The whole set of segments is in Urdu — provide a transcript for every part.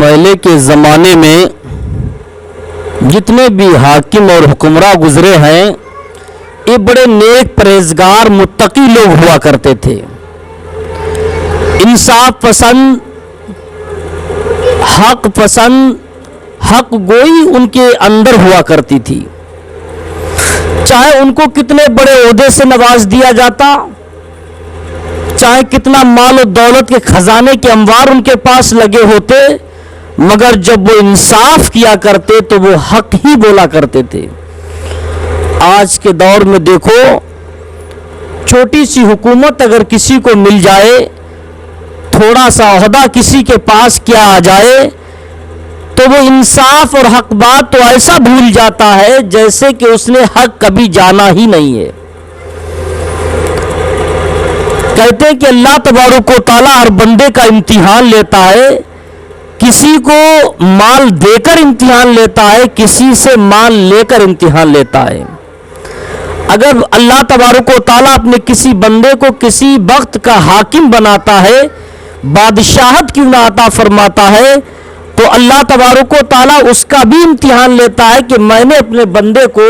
پہلے کے زمانے میں جتنے بھی حاکم اور حکمراں گزرے ہیں یہ بڑے نیک پرہیزگار متقی لوگ ہوا کرتے تھے، انصاف پسند، حق پسند، حق گوئی ان کے اندر ہوا کرتی تھی۔ چاہے ان کو کتنے بڑے عہدے سے نواز دیا جاتا، چاہے کتنا مال و دولت کے خزانے کے انبار ان کے پاس لگے ہوتے، مگر جب وہ انصاف کیا کرتے تو وہ حق ہی بولا کرتے تھے۔ آج کے دور میں دیکھو، چھوٹی سی حکومت اگر کسی کو مل جائے، تھوڑا سا عہدہ کسی کے پاس کیا آ جائے، تو وہ انصاف اور حق بات تو ایسا بھول جاتا ہے جیسے کہ اس نے حق کبھی جانا ہی نہیں ہے۔ کہتے ہیں کہ اللہ تبارک و تعالیٰ ہر بندے کا امتحان لیتا ہے، کسی کو مال دے کر امتحان لیتا ہے، کسی سے مال لے کر امتحان لیتا ہے۔ اگر اللہ تبارک و تعالیٰ اپنے کسی بندے کو کسی وقت کا حاکم بناتا ہے، بادشاہت کیوں نہ عطا فرماتا ہے، تو اللہ تبارک و تعالیٰ اس کا بھی امتحان لیتا ہے کہ میں نے اپنے بندے کو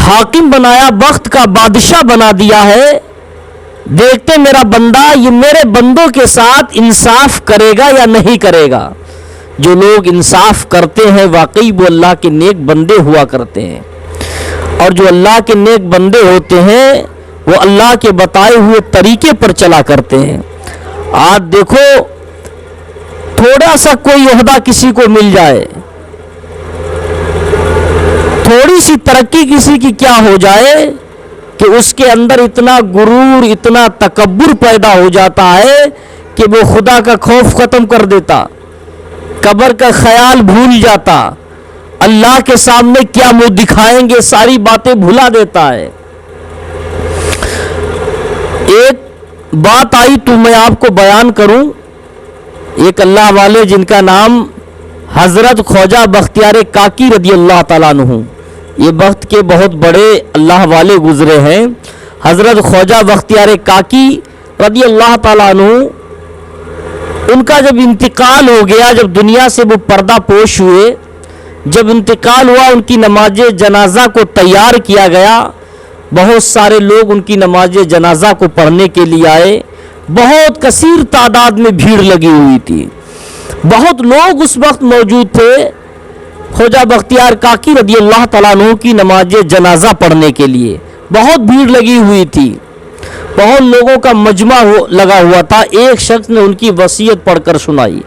حاکم بنایا، وقت کا بادشاہ بنا دیا ہے، دیکھتے میرا بندہ یہ میرے بندوں کے ساتھ انصاف کرے گا یا نہیں کرے گا۔ جو لوگ انصاف کرتے ہیں واقعی وہ اللہ کے نیک بندے ہوا کرتے ہیں، اور جو اللہ کے نیک بندے ہوتے ہیں وہ اللہ کے بتائے ہوئے طریقے پر چلا کرتے ہیں۔ آج دیکھو، تھوڑا سا کوئی عہدہ کسی کو مل جائے، تھوڑی سی ترقی کسی کی کیا ہو جائے کہ اس کے اندر اتنا غرور، اتنا تکبر پیدا ہو جاتا ہے کہ وہ خدا کا خوف ختم کر دیتا، قبر کا خیال بھول جاتا، اللہ کے سامنے کیا منہ دکھائیں گے ساری باتیں بھلا دیتا ہے۔ ایک بات آئی تو میں آپ کو بیان کروں۔ ایک اللہ والے جن کا نام حضرت خواجہ بختیار کاکی رضی اللہ تعالیٰ عنہ، یہ وقت کے بہت بڑے اللہ والے گزرے ہیں۔ حضرت خواجہ بختیار کاکی رضی اللہ تعالیٰ عنہ، ان کا جب انتقال ہو گیا، جب دنیا سے وہ پردہ پوش ہوئے، جب انتقال ہوا ان کی نماز جنازہ کو تیار کیا گیا، بہت سارے لوگ ان کی نماز جنازہ کو پڑھنے کے لیے آئے، بہت کثیر تعداد میں بھیڑ لگی ہوئی تھی، بہت لوگ اس وقت موجود تھے خواجہ بختیار کاکی رضی اللہ تعالیٰ عنہ کی نماز جنازہ پڑھنے کے لیے، بہت بھیڑ لگی ہوئی تھی، بہت لوگوں کا مجمع لگا ہوا تھا۔ ایک شخص نے ان کی وصیت پڑھ کر سنائی۔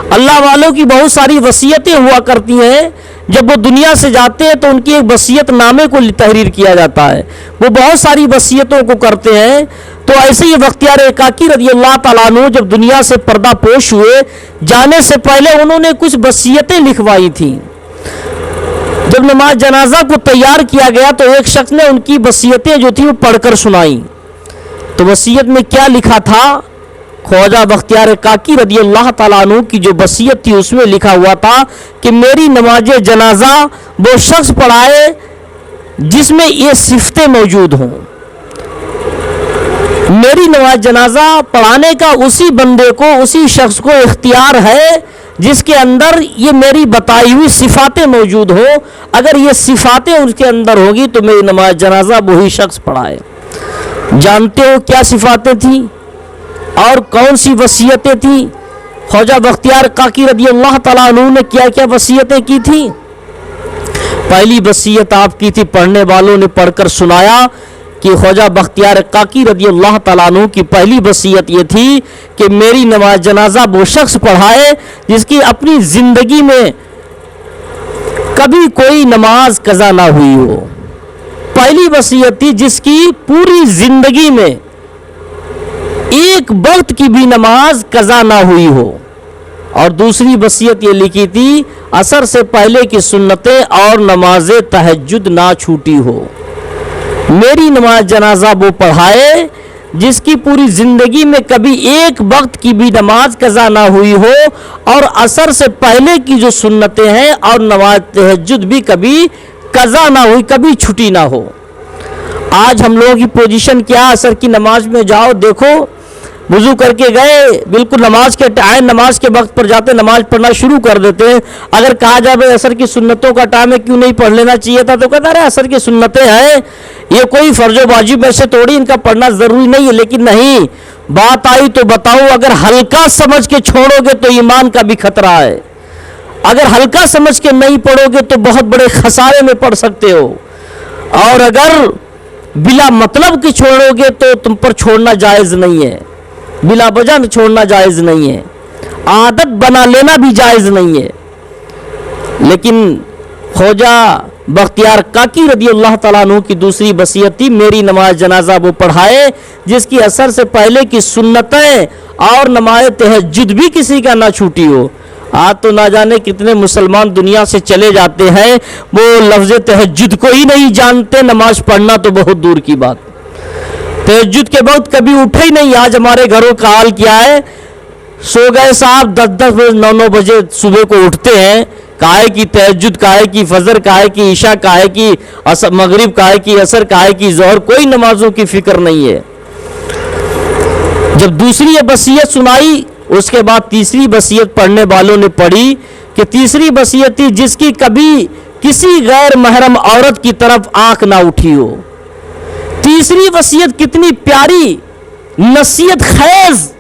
اللہ والوں کی بہت ساری وصیتیں ہوا کرتی ہیں، جب وہ دنیا سے جاتے ہیں تو ان کی ایک وصیت نامے کو تحریر کیا جاتا ہے، وہ بہت ساری وصیتوں کو کرتے ہیں۔ تو ایسے ہی بختیار کاکی رضی اللہ تعالیٰ عنہ جب دنیا سے پردہ پوش ہوئے، جانے سے پہلے انہوں نے کچھ وصیتیں لکھوائی تھیں۔ جب نماز جنازہ کو تیار کیا گیا تو ایک شخص نے ان کی وصیتیں جو تھی وہ پڑھ کر سنائیں۔ تو وصیت میں کیا لکھا تھا؟ خواجہ بختیار کاکی رضی اللہ تعالیٰ عنہ کی جو وصیت تھی اس میں لکھا ہوا تھا کہ میری نماز جنازہ وہ شخص پڑھائے جس میں یہ صفتیں موجود ہوں۔ میری نماز جنازہ پڑھانے کا اسی بندے کو، اسی شخص کو اختیار ہے جس کے اندر یہ میری بتائی ہوئی صفاتیں موجود ہوں۔ اگر یہ صفاتیں اس کے اندر ہوگی تو میری نماز جنازہ وہی شخص پڑھائے۔ جانتے ہو کیا صفاتیں تھیں اور کون سی وصیتیں تھیں؟ خواجہ بختیار کاکی رضی اللہ تعالیٰ عنہ نے کیا کیا وصیتیں کی تھیں؟ پہلی وصیت آپ کی تھی، پڑھنے والوں نے پڑھ کر سنایا کہ خواجہ بختیار کاکی رضی اللہ تعالیٰ عنہ کی پہلی وصیت یہ تھی کہ میری نماز جنازہ وہ شخص پڑھائے جس کی اپنی زندگی میں کبھی کوئی نماز قضا نہ ہوئی ہو۔ پہلی وصیت تھی جس کی پوری زندگی میں ایک وقت کی بھی نماز قضا نہ ہوئی ہو، اور دوسری وصیت یہ لکھی تھی عصر سے پہلے کی سنتیں اور نماز تہجد نہ چھوٹی ہو۔ میری نماز جنازہ وہ پڑھائے جس کی پوری زندگی میں کبھی ایک وقت کی بھی نماز قضا نہ ہوئی ہو، اور عصر سے پہلے کی جو سنتیں ہیں اور نماز تہجد بھی کبھی قضا نہ ہوئی، کبھی چھٹی نہ ہو۔ آج ہم لوگوں کی پوزیشن کیا؟ عصر کی نماز میں جاؤ، دیکھو وضو کر کے گئے، بالکل نماز کے ٹائم، نماز کے وقت پر جاتے نماز پڑھنا شروع کر دیتے ہیں۔ اگر کہا جائے بھائی عصر کی سنتوں کا ٹائم ہے کیوں نہیں پڑھ لینا چاہیے تھا، تو کہتا ہے عصر کی سنتیں ہیں، یہ کوئی فرض و واجب میں سے توڑی ان کا پڑھنا ضروری نہیں ہے۔ لیکن نہیں، بات آئی تو بتاؤ، اگر ہلکا سمجھ کے چھوڑو گے تو ایمان کا بھی خطرہ ہے، اگر ہلکا سمجھ کے نہیں پڑھو گے تو بہت بڑے خسارے میں پڑ سکتے ہو، اور اگر بلا مطلب کی چھوڑو گے تو تم پر چھوڑنا جائز نہیں ہے، بلا وجہ چھوڑنا جائز نہیں ہے، عادت بنا لینا بھی جائز نہیں ہے۔ لیکن خواجہ بختیار کاکی رضی اللہ تعالیٰ عنہ کی دوسری وصیت تھی، میری نماز جنازہ وہ پڑھائے جس کی عصر سے پہلے کی سنتیں اور نماز تہجد بھی کسی کا نہ چھوٹی ہو۔ آج تو نہ جانے کتنے مسلمان دنیا سے چلے جاتے ہیں، وہ لفظ تہجد کو ہی نہیں جانتے، نماز پڑھنا تو بہت دور کی بات۔ تہجد کے وقت کبھی اٹھے ہی نہیں۔ آج ہمارے گھروں کا حال کیا ہے، سو گئے صاحب 10 بجے 9 بجے صبح کو اٹھتے ہیں، کاہے کی تہجد، کاہے کی فجر، کاہے کی عشاء، کاہے کی مغرب، کاہے کی عصر، کاہے کی ظہر، کوئی نمازوں کی فکر نہیں ہے۔ جب دوسری یہ وصیت سنائی، اس کے بعد تیسری وصیت پڑھنے والوں نے پڑھی کہ تیسری وصیت تھی جس کی کبھی کسی غیر محرم عورت کی طرف آنکھ نہ اٹھی ہو۔ تیسری وصیت کتنی پیاری نصیحت خیز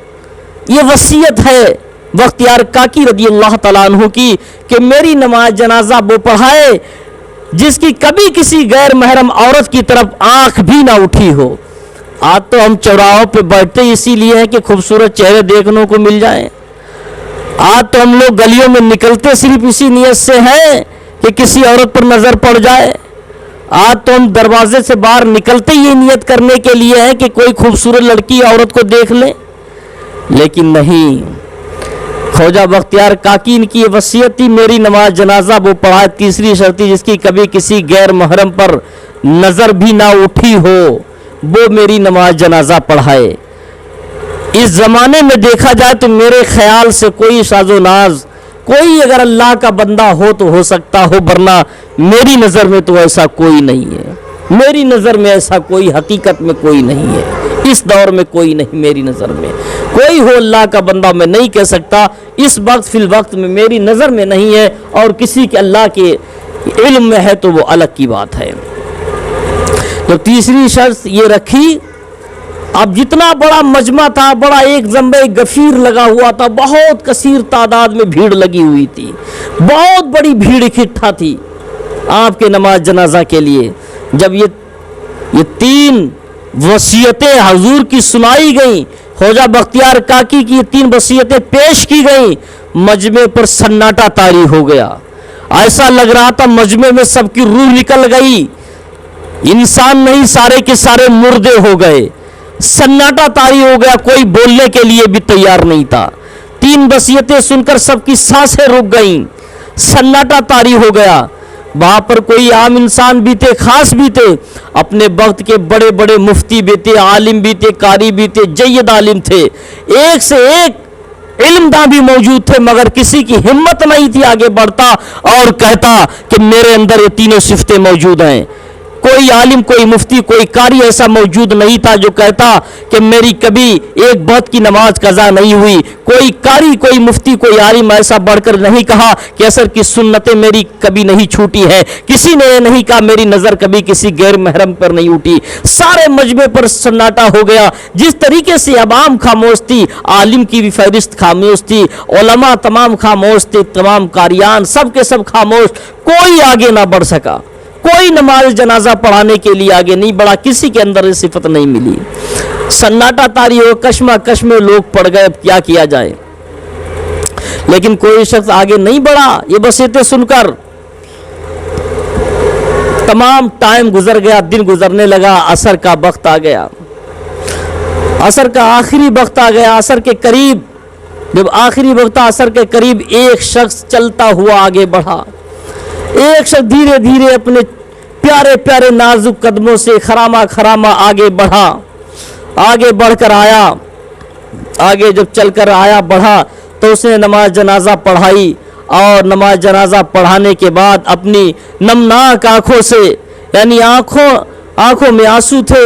یہ وصیت ہے بختیار کاکی رضی اللہ تعالیٰ عنہ کی کہ میری نماز جنازہ وہ پڑھائے جس کی کبھی کسی غیر محرم عورت کی طرف آنکھ بھی نہ اٹھی ہو۔ آج تو ہم چوراہوں پہ بیٹھتے اسی لیے ہیں کہ خوبصورت چہرے دیکھنے کو مل جائیں۔ آج تو ہم لوگ گلیوں میں نکلتے صرف اسی نیت سے ہیں کہ کسی عورت پر نظر پڑ جائے۔ آج تو ہم دروازے سے باہر نکلتے یہ نیت کرنے کے لیے ہیں کہ کوئی خوبصورت لڑکی عورت کو دیکھ لیں، لیکن نہیں۔ خواجہ بختیار کاکی ان کی یہ وصیت تھی، میری نماز جنازہ وہ پڑھائے تیسری شرط جس کی کبھی کسی غیر محرم پر نظر بھی نہ اٹھی ہو، وہ میری نماز جنازہ پڑھائے۔ اس زمانے میں دیکھا جائے تو میرے خیال سے کوئی ساز و ناز، کوئی اگر اللہ کا بندہ ہو تو ہو سکتا ہو، ورنہ میری نظر میں تو ایسا کوئی نہیں ہے، میری نظر میں ایسا کوئی حقیقت میں کوئی نہیں ہے، اس دور میں کوئی نہیں، میری نظر میں کوئی ہو اللہ کا بندہ میں نہیں کہہ سکتا، اس وقت فی الوقت میں میری نظر میں نہیں ہے، اور کسی کے اللہ کے علم میں ہے تو وہ الگ کی بات ہے۔ تو تیسری شرط یہ رکھی، اب جتنا بڑا مجمع تھا، بڑا ایک زمبے غفیر لگا ہوا تھا، بہت کثیر تعداد میں بھیڑ لگی ہوئی تھی، بہت بڑی بھیڑ اکٹھا تھی آپ کے نماز جنازہ کے لیے۔ جب یہ 3 وصیتیں حضور کی سنائی گئیں، خواجہ بختیار کاکی کی 3 وصیتیں پیش کی گئیں، مجمع پر سناٹا طاری ہو گیا۔ ایسا لگ رہا تھا مجمع میں سب کی روح نکل گئی، انسان نہیں سارے کے سارے مردے ہو گئے، سناٹا طاری ہو گیا، کوئی بولنے کے لیے بھی تیار نہیں تھا۔ 3 وصیتیں سن کر سب کی سانسیں رک گئیں، سناٹا طاری ہو گیا۔ وہاں پر کوئی عام انسان بھی تھے، خاص بھی تھے، اپنے وقت کے بڑے بڑے مفتی بھی تھے، عالم بھی تھے، قاری بھی تھے، جید عالم تھے، ایک سے ایک علم داں بھی موجود تھے، مگر کسی کی ہمت نہیں تھی آگے بڑھتا اور کہتا کہ میرے اندر یہ تینوں صفتیں موجود ہیں۔ کوئی عالم، کوئی مفتی، کوئی قاری ایسا موجود نہیں تھا جو کہتا کہ میری کبھی ایک وقت کی نماز قضا نہیں ہوئی۔ کوئی قاری، کوئی مفتی، کوئی عالم ایسا بڑھ کر نہیں کہا کہ عصر کی سنتیں میری کبھی نہیں چھوٹی ہے۔ کسی نے یہ نہیں کہا میری نظر کبھی کسی غیر محرم پر نہیں اٹھی۔ سارے مجمع پر سناٹا ہو گیا۔ جس طریقے سے عوام خاموش تھی، عالم کی بھی فہرست خاموش تھی، علماء تمام خاموش تھے، تمام قاریان سب کے سب خاموش، کوئی آگے نہ بڑھ سکا، کوئی نماز جنازہ پڑھانے کے لیے آگے نہیں بڑھا، کسی کے اندر یہ صفت نہیں ملی۔ سناٹا طاری ہو، کشمکش میں لوگ پڑ گئے، اب کیا کیا جائے، لیکن کوئی شخص آگے نہیں بڑھا۔ یہ وصیتیں سن کر تمام ٹائم گزر گیا، دن گزرنے لگا، عصر کا وقت آ گیا، عصر کا آخری وقت آ گیا۔ عصر کے قریب جب آخری وقت عصر کے قریب ایک شخص چلتا ہوا آگے بڑھا، ایک شخص دھیرے دھیرے اپنے پیارے پیارے نازک قدموں سے خراما خراما آگے بڑھا، آگے بڑھ کر آیا۔ آگے جب چل کر آیا، بڑھا تو اس نے نماز جنازہ پڑھائی، اور نماز جنازہ پڑھانے کے بعد اپنی نمناک آنکھوں سے، یعنی آنکھوں میں آنسو تھے،